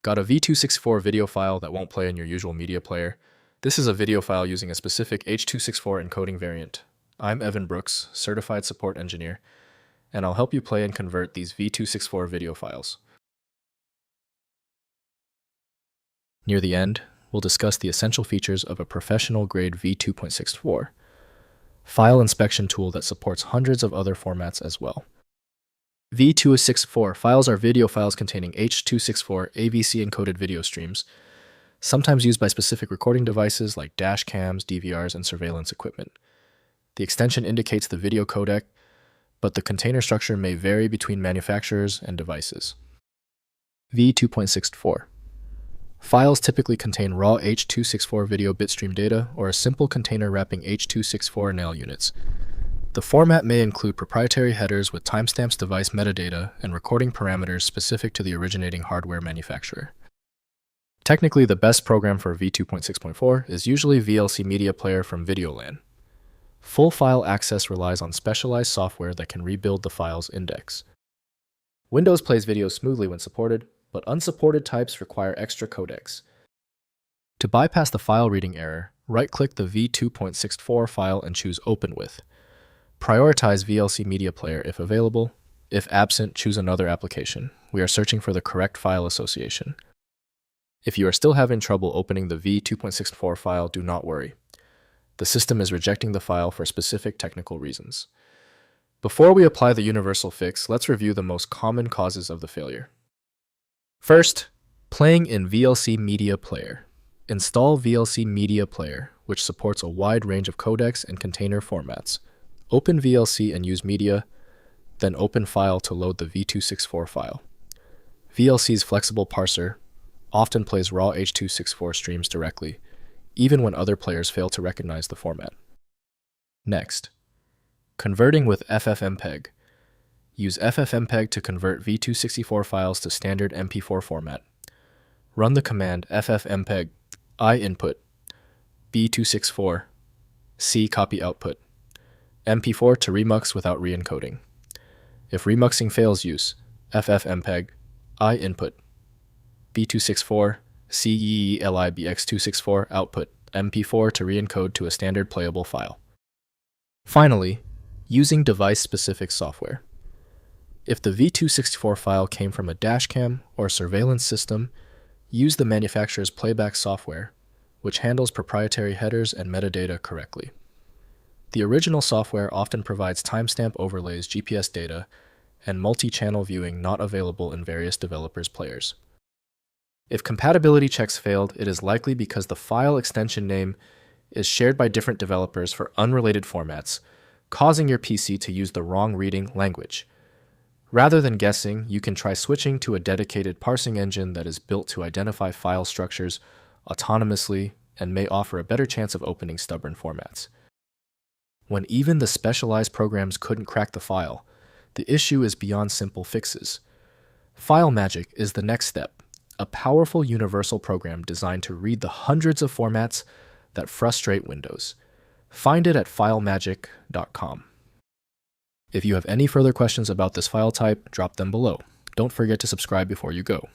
Got a V264 video file that won't play in your usual media player? This is a video file using a specific H.264 encoding variant. I'm Evan Brooks, Certified Support Engineer, and I'll help you play and convert these V264 video files. Near the end, we'll discuss the essential features of a professional-grade V2.64 file inspection tool that supports hundreds of other formats as well. V264 files are video files containing H.264 AVC encoded video streams, sometimes used by specific recording devices like dash cams, DVRs, and surveillance equipment. The extension indicates the video codec, but the container structure may vary between manufacturers and devices. V2.64 files typically contain raw H.264 video bitstream data or a simple container wrapping H.264 NAL units. The format may include proprietary headers with timestamps, device metadata, and recording parameters specific to the originating hardware manufacturer. Technically, the best program for V2.6.4 is usually VLC Media Player from VideoLAN. Full file access relies on specialized software that can rebuild the file's index. Windows plays videos smoothly when supported, but unsupported types require extra codecs. To bypass the file reading error, right-click the V2.64 file and choose Open With. Prioritize VLC Media Player if available. If absent, choose another application. We are searching for the correct file association. If you are still having trouble opening the V2.64 file, do not worry. The system is rejecting the file for specific technical reasons. Before we apply the universal fix, let's review the most common causes of the failure. First, playing in VLC Media Player. Install VLC Media Player, which supports a wide range of codecs and container formats. Open VLC and use Media, then open File to load the V264 file. VLC's flexible parser often plays raw H.264 streams directly, even when other players fail to recognize the format. Next, converting with FFmpeg. Use FFmpeg to convert V264 files to standard MP4 format. Run the command FFmpeg I input B264 C copy output MP4 to remux without re-encoding. If remuxing fails, use FFmpeg I input B264 CEELIBX264 output MP4 to re-encode to a standard playable file. Finally, using device-specific software. If the V264 file came from a dashcam or surveillance system, use the manufacturer's playback software, which handles proprietary headers and metadata correctly. The original software often provides timestamp overlays, GPS data, and multi-channel viewing not available in various developers' players. If compatibility checks failed, it is likely because the file extension name is shared by different developers for unrelated formats, causing your PC to use the wrong reading language. Rather than guessing, you can try switching to a dedicated parsing engine that is built to identify file structures autonomously and may offer a better chance of opening stubborn formats. When even the specialized programs couldn't crack the file, the issue is beyond simple fixes. FileMagick is the next step, a powerful universal program designed to read the hundreds of formats that frustrate Windows. Find it at FileMagick.com. If you have any further questions about this file type, drop them below. Don't forget to subscribe before you go.